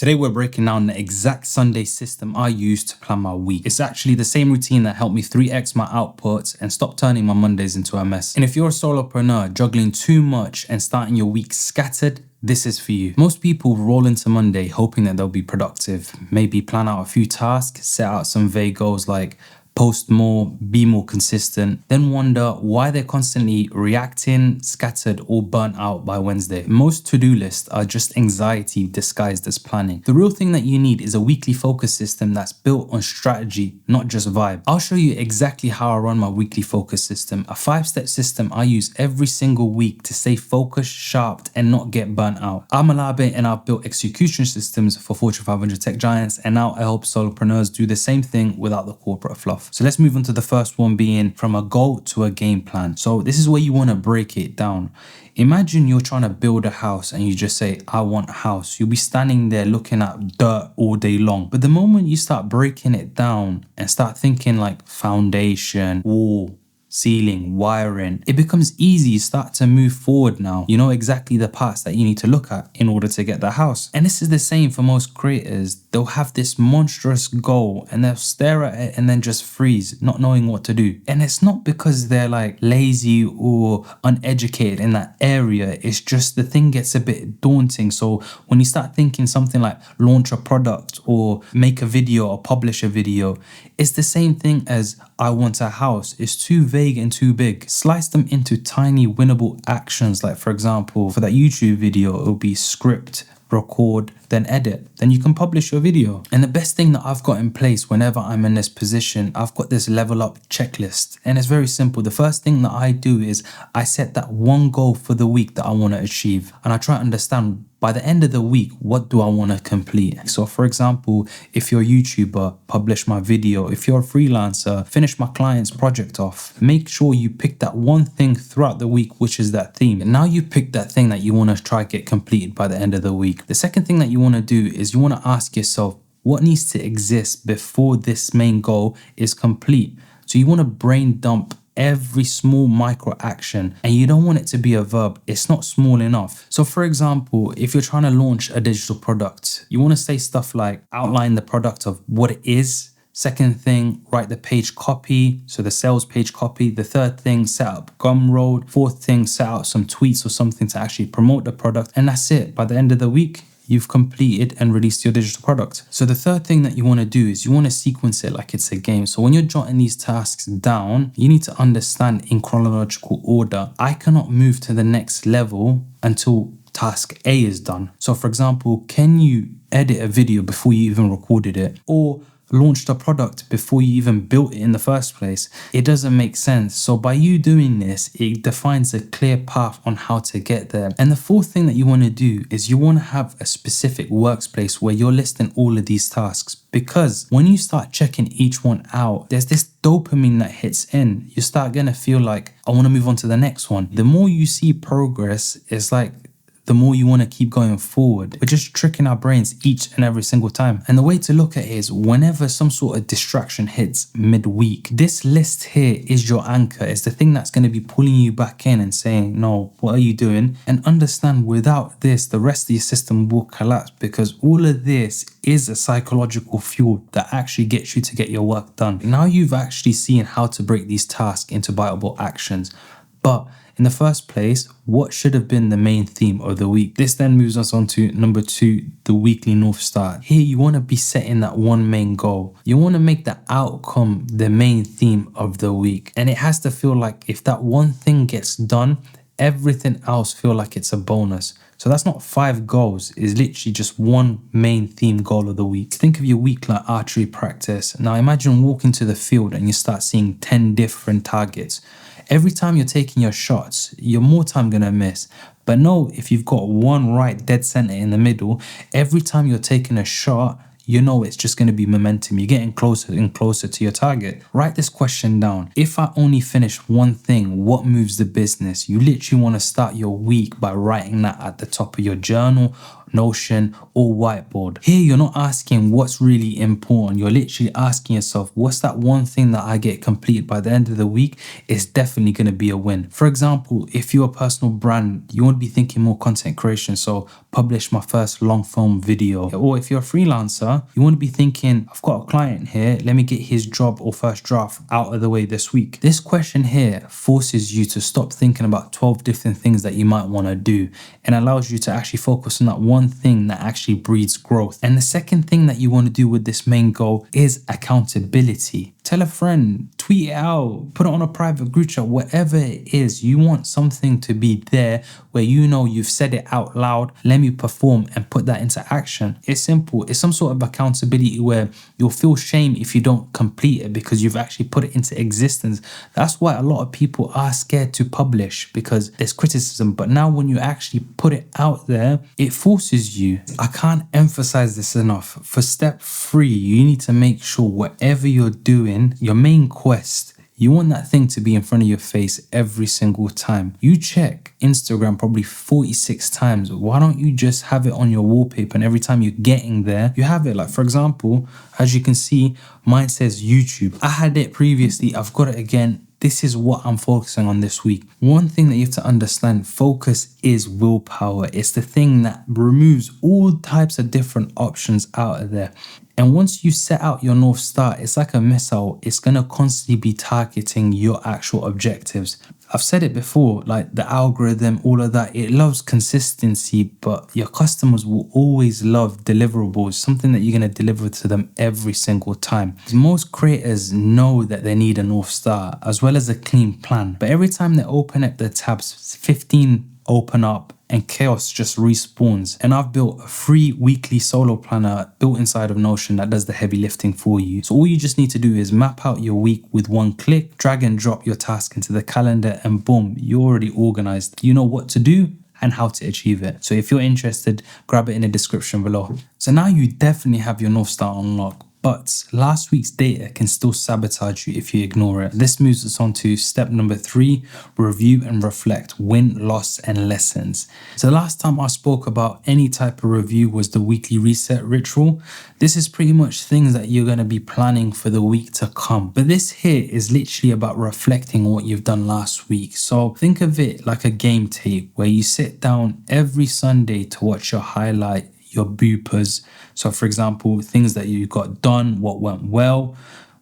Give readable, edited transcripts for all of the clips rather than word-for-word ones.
Today we're breaking down the exact Sunday system I use to plan my week. It's actually the same routine that helped me 3x my outputs and stop turning my Mondays into a mess. And if you're a solopreneur juggling too much and starting your week scattered, this is for you. Most people roll into Monday hoping that they'll be productive, maybe plan out a few tasks, set out some vague goals like post more, be more consistent, then wonder why they're constantly reacting, scattered, or burnt out by Wednesday. Most to-do lists are just anxiety disguised as planning. The real thing that you need is a weekly focus system that's built on strategy, not just vibe. I'll show you exactly how I run my weekly focus system, a 5-step system I use every single week to stay focused, sharp, and not get burnt out. I'm Elabeh and I've built execution systems for Fortune 500 tech giants, and now I help solopreneurs do the same thing without the corporate fluff. So let's move on to the first one, being from a goal to a game plan. So this is where you want to break it down. Imagine you're trying to build a house and you just say, I want a house. You'll be standing there looking at dirt all day long. But the moment you start breaking it down and start thinking like foundation, wall, ceiling, wiring, it becomes easy. You start to move forward now. You know exactly the parts that you need to look at in order to get the house. And this is the same for most creators. They'll have this monstrous goal and they'll stare at it and then just freeze, not knowing what to do. And it's not because they're like lazy or uneducated in that area. It's just the thing gets a bit daunting. So when you start thinking something like launch a product or make a video or publish a video, it's the same thing as I want a house. It's too vague and too big. Slice them into tiny winnable actions. Like for example, for that YouTube video, it'll be script, record, then edit, then you can publish your video. And the best thing that I've got in place whenever I'm in this position, I've got this level up checklist, and it's very simple. The first thing that I do is I set that one goal for the week that I want to achieve, and I try to understand by the end of the week, what do I want to complete? So for example, if you're a YouTuber, publish my video. If you're a freelancer, finish my client's project off. Make sure you pick that one thing throughout the week, which is that theme. And now you pick that thing that you want to try get completed by the end of the week. The second thing that you want to do is you want to ask yourself, what needs to exist before this main goal is complete? So you want to brain dump every small micro action, and you don't want it to be a verb. It's not small enough. So for example, if you're trying to launch a digital product, you want to say stuff like outline the product of what it is. Second thing, write the page copy, so the sales page copy. The third thing, set up Gumroad. Fourth thing, set out some tweets or something to actually promote the product. And that's it. By the end of the week, you've completed and released your digital product. So the third thing that you want to do is you want to sequence it like it's a game. So when you're jotting these tasks down, you need to understand in chronological order. I cannot move to the next level until task A is done. So for example, can you edit a video before you even recorded it? Or launched a product before you even built it in the first place? It doesn't make sense. So by you doing this, it defines a clear path on how to get there. And the fourth thing that you want to do is you want to have a specific workspace where you're listing all of these tasks, because when you start checking each one out, there's this dopamine that hits in. You start gonna feel like, I want to move on to the next one. The more you see progress, it's like the more you want to keep going forward. We're just tricking our brains each and every single time. And the way to look at it is whenever some sort of distraction hits midweek, this list here is your anchor. It's the thing that's going to be pulling you back in and saying, no, what are you doing? And understand, without this, the rest of your system will collapse, because all of this is a psychological fuel that actually gets you to get your work done. Now you've actually seen how to break these tasks into biteable actions. But in the first place, what should have been the main theme of the week? This then moves us on to number 2, the weekly North Star. Here, you want to be setting that one main goal. You want to make the outcome the main theme of the week. And it has to feel like if that one thing gets done, everything else feel like it's a bonus. So that's not 5 goals, it's literally just one main theme goal of the week. Think of your week like archery practice. Now imagine walking to the field and you start seeing 10 different targets. Every time you're taking your shots, you're more time gonna miss. But no, if you've got one right dead center in the middle, every time you're taking a shot, you know it's just going to be momentum. You're getting closer and closer to your target. Write this question down. If I only finish one thing, what moves the business? You literally want to start your week by writing that at the top of your journal, Notion, or whiteboard. Here, you're not asking what's really important. You're literally asking yourself, what's that one thing that I get completed by the end of the week? It's definitely going to be a win. For example, if you're a personal brand, you want to be thinking more content creation. So publish my first long form video. Or if you're a freelancer, you want to be thinking, I've got a client here, let me get his job or first draft out of the way this week. This question here forces you to stop thinking about 12 different things that you might want to do and allows you to actually focus on that one thing that actually breeds growth. And the second thing that you want to do with this main goal is accountability. Tell a friend, tweet it out, put it on a private group chat, whatever it is. You want something to be there where you know you've said it out loud. Let me perform and put that into action. It's simple. It's some sort of accountability where you'll feel shame if you don't complete it because you've actually put it into existence. That's why a lot of people are scared to publish, because there's criticism. But now when you actually put it out there, it forces you. I can't emphasize this enough. For step 3, you need to make sure whatever you're doing, your main quest, you want that thing to be in front of your face every single time. You check Instagram probably 46 times. Why don't you just have it on your wallpaper, and every time you're getting there, you have it? Like, for example, as you can see, mine says YouTube. I had it previously, I've got it again. This is what I'm focusing on this week. One thing that you have to understand, focus is willpower. It's the thing that removes all types of different options out of there. And once you set out your North Star, it's like a missile. It's going to constantly be targeting your actual objectives. I've said it before, like the algorithm, all of that, it loves consistency, but your customers will always love deliverables, something that you're going to deliver to them every single time. Most creators know that they need a North Star as well as a clean plan, but every time they open up the tabs, 15 open up and chaos just respawns. And I've built a free weekly solo planner built inside of Notion that does the heavy lifting for you. So all you just need to do is map out your week with one click, drag and drop your task into the calendar, and boom, you're already organized. You know what to do and how to achieve it. So if you're interested, grab it in the description below. So now you definitely have your North Star on lock. But last week's data can still sabotage you if you ignore it. This moves us on to step number 3, review and reflect, win, loss, and lessons. So last time I spoke about any type of review was the weekly reset ritual. This is pretty much things that you're going to be planning for the week to come. But this here is literally about reflecting on what you've done last week. So think of it like a game tape where you sit down every Sunday to watch your highlight, your bloopers. So for example, things that you got done, what went well,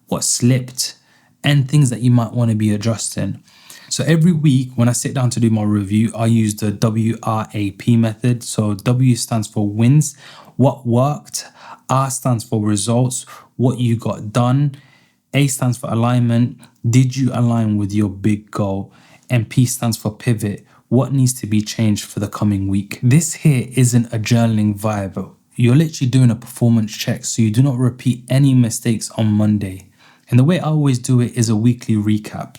what slipped, and things that you might want to be adjusting. So every week when I sit down to do my review, I use the WRAP method. So W stands for wins, what worked, R stands for results, what you got done, A stands for alignment, did you align with your big goal, and P stands for pivot, what needs to be changed for the coming week. This here isn't a journaling vibe. You're literally doing a performance check, so you do not repeat any mistakes on Monday. And the way I always do it is a weekly recap.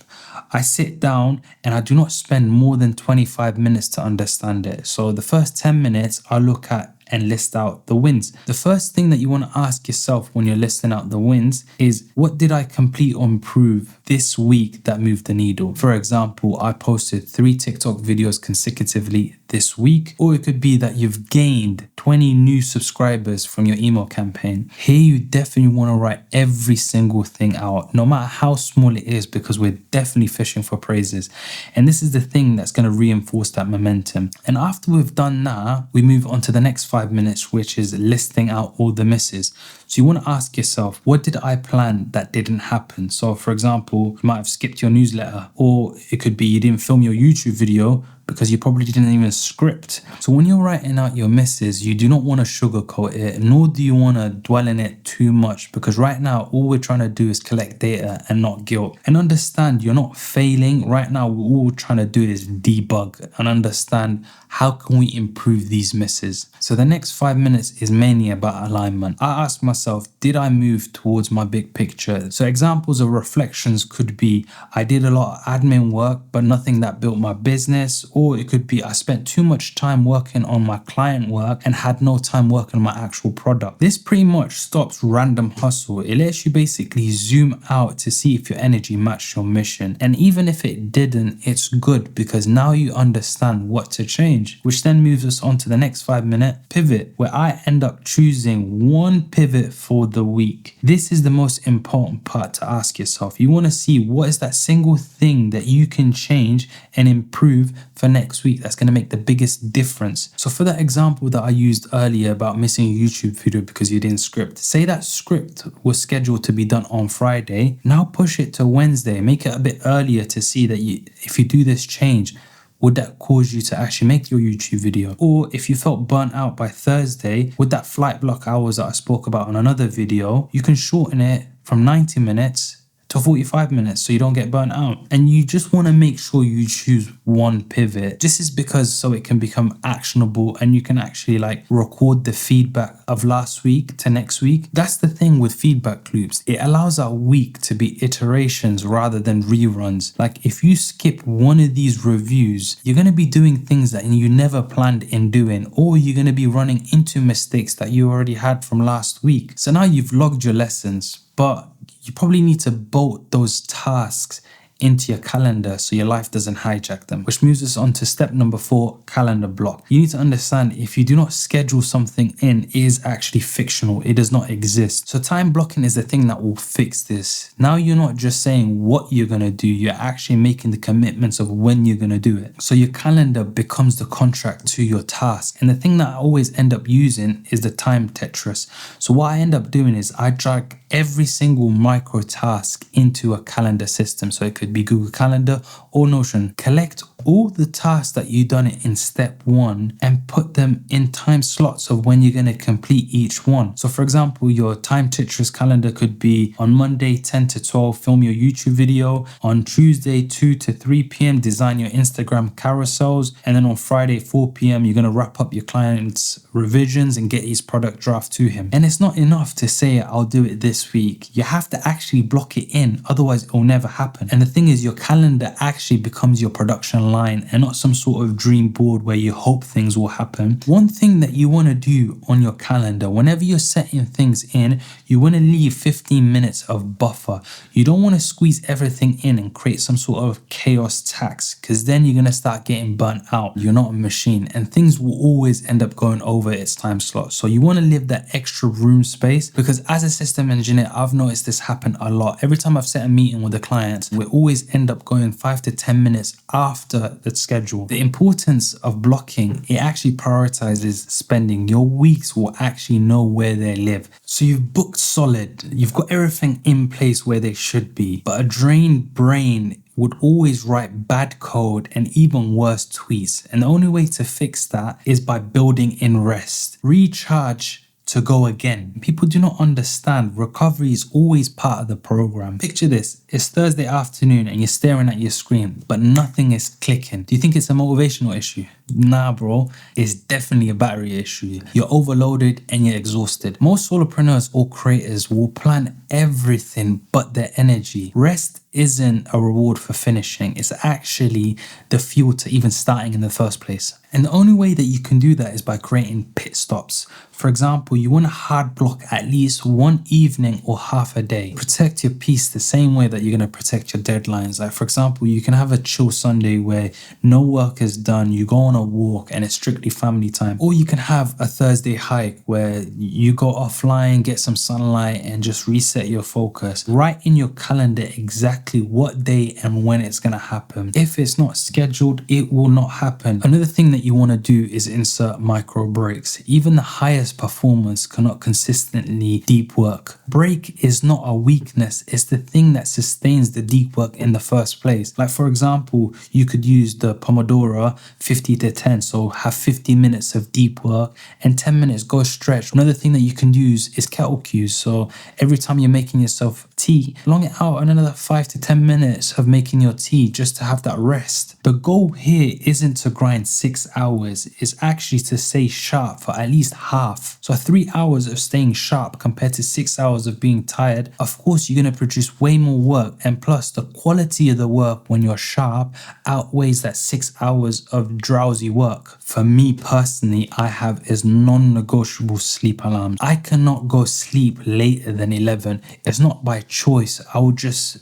I sit down and I do not spend more than 25 minutes to understand it. So the first 10 minutes I look at and list out the wins. The first thing that you want to ask yourself when you're listing out the wins is, what did I complete or improve this week that moved the needle? For example, I posted 3 TikTok videos consecutively this week, or it could be that you've gained 20 new subscribers from your email campaign. Here you definitely want to write every single thing out, no matter how small it is, because we're definitely fishing for praises. And this is the thing that's going to reinforce that momentum. And after we've done that, we move on to the next 5 minutes, which is listing out all the misses. So you want to ask yourself, what did I plan that didn't happen? So for example, you might have skipped your newsletter, or it could be you didn't film your YouTube video because you probably didn't even script. So when you're writing out your misses, you do not want to sugarcoat it, nor do you want to dwell in it too much, because right now all we're trying to do is collect data and not guilt. And understand you're not failing. Right now all we're trying to do is debug and understand how can we improve these misses. So the next 5 minutes is mainly about alignment. I ask myself, did I move towards my big picture? So examples of reflections could be, I did a lot of admin work, but nothing that built my business. or it could be I spent too much time working on my client work and had no time working on my actual product. This pretty much stops random hustle. It lets you basically zoom out to see if your energy matched your mission. And even if it didn't, it's good because now you understand what to change, which then moves us on to the next 5-minute pivot, where I end up choosing one pivot for the week. This is the most important part to ask yourself. You want to see what is that single thing that you can change and improve for next week that's going to make the biggest difference. So for that example that I used earlier about missing a YouTube video because you didn't script, say that script was scheduled to be done on Friday, now push it to Wednesday, make it a bit earlier to see that if you do this change, would that cause you to actually make your YouTube video? Or if you felt burnt out by Thursday, with that flight block hours that I spoke about on another video, you can shorten it from 90 minutes to 45 minutes so you don't get burnt out. And you just want to make sure you choose one pivot. This is because so it can become actionable and you can actually like record the feedback of last week to next week. That's the thing with feedback loops. It allows our week to be iterations rather than reruns. Like if you skip one of these reviews, you're going to be doing things that you never planned in doing, or you're going to be running into mistakes that you already had from last week. So now you've logged your lessons, but you probably need to bolt those tasks into your calendar so your life doesn't hijack them, which moves us on to step number 4, calendar block. You need to understand if you do not schedule something in, it is actually fictional. It does not exist. So time blocking is the thing that will fix this. Now you're not just saying what you're going to do, you're actually making the commitments of when you're going to do it. So your calendar becomes the contract to your task. And the thing that I always end up using is the time Tetris. So what I end up doing is I drag every single micro task into a calendar system. So it could be Google Calendar or Notion. Collect all the tasks that you've done it in step 1 and put them in time slots of when you're going to complete each one. So for example, your time Tetris calendar could be on Monday 10 to 12, film your YouTube video. On Tuesday 2 to 3 p.m, design your Instagram carousels. And then on Friday 4 p.m, you're going to wrap up your client's revisions and get his product draft to him. And it's not enough to say, I'll do it this week. You have to actually block it in, otherwise it will never happen. And the thing is, your calendar actually becomes your production line and not some sort of dream board where you hope things will happen. One thing that you want to do on your calendar, whenever you're setting things in, you want to leave 15 minutes of buffer. You don't want to squeeze everything in and create some sort of chaos tax, because then you're going to start getting burnt out. You're not a machine and things will always end up going over its time slot. So you want to leave that extra room space, because as a system engineer, I've noticed this happen a lot. Every time I've set a meeting with a client, we always end up going 5 to 10 minutes after the schedule. The importance of blocking, it actually prioritizes spending. Your weeks will actually know where they live. So you've booked solid, you've got everything in place where they should be, but a drained brain would always write bad code and even worse tweets. And the only way to fix that is by building in rest. Recharge to go again. People do not understand recovery is always part of the program. Picture this, it's Thursday afternoon and you're staring at your screen, but nothing is clicking. Do you think it's a motivational issue? Nah, bro, it's definitely a battery issue. You're overloaded and you're exhausted. Most solopreneurs or creators will plan everything but their energy. Rest isn't a reward for finishing. It's actually the fuel to even starting in the first place. And the only way that you can do that is by creating pit stops. For example, you want to hard block at least one evening or half a day. Protect your peace the same way that you're going to protect your deadlines. Like for example, you can have a chill Sunday where no work is done, you go on a walk and it's strictly family time. Or you can have a Thursday hike where you go offline, get some sunlight and just reset your focus. Write in your calendar exactly what day and when it's going to happen. If it's not scheduled, it will not happen. Another thing that you want to do is insert micro breaks. Even the highest performers cannot consistently deep work. Break is not a weakness, it's the thing that sustains the deep work in the first place. Like for example, you could use the Pomodoro 50 to 10, so have 50 minutes of deep work and 10 minutes go stretch. Another thing that you can use is kettle cues. So every time you're making yourself tea. Long it out another 5 to 10 minutes of making your tea just to have that rest. The goal here isn't to grind 6 hours, it's actually to stay sharp for at least half. So 3 hours of staying sharp compared to 6 hours of being tired, of course you're going to produce way more work, and plus the quality of the work when you're sharp outweighs that 6 hours of drowsy work. For me personally, I have is non-negotiable sleep alarms. I cannot go sleep later than 11. It's not by choice. I will just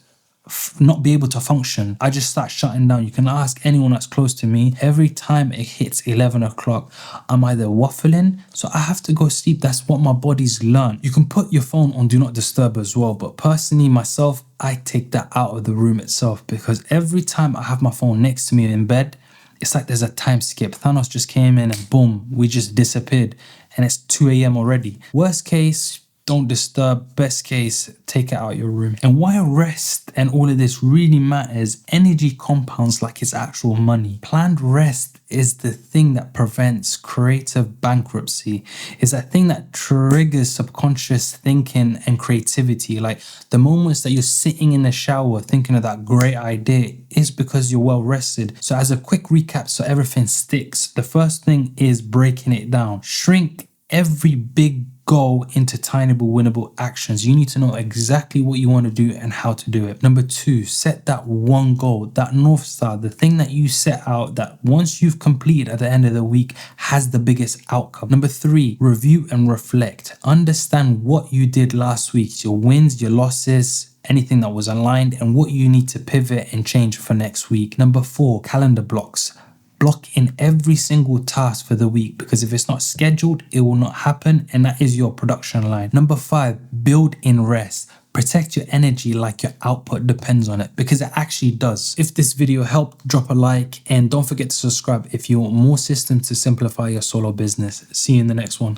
not be able to function. I just start shutting down. You can ask anyone that's close to me. Every time it hits 11 o'clock, I'm either waffling, so I have to go sleep. That's what my body's learned. You can put your phone on do not disturb as well, but personally myself, I take that out of the room itself, because every time I have my phone next to me in bed, it's like there's a time skip. Thanos just came in and boom, we just disappeared, and it's 2 a.m. already. Worst case, don't disturb. Best case, take it out your room. And why rest and all of this really matters, energy compounds like it's actual money. Planned rest is the thing that prevents creative bankruptcy. It's that thing that triggers subconscious thinking and creativity. Like the moments that you're sitting in the shower thinking of that great idea is because you're well rested. So as a quick recap, so everything sticks, the first thing is breaking it down. Shrink every big goal into tiny winnable actions. You need to know exactly what you want to do and how to do it. Number 2, set that one goal, that North Star, the thing that you set out that once you've completed at the end of the week has the biggest outcome. Number 3, review and reflect. Understand what you did last week, your wins, your losses, anything that was aligned, and what you need to pivot and change for next week. Number 4, calendar blocks. Block in every single task for the week, because if it's not scheduled, it will not happen, and that is your production line. Number 5, build in rest. Protect your energy like your output depends on it, because it actually does. If this video helped, drop a like, and don't forget to subscribe if you want more systems to simplify your solo business. See you in the next one.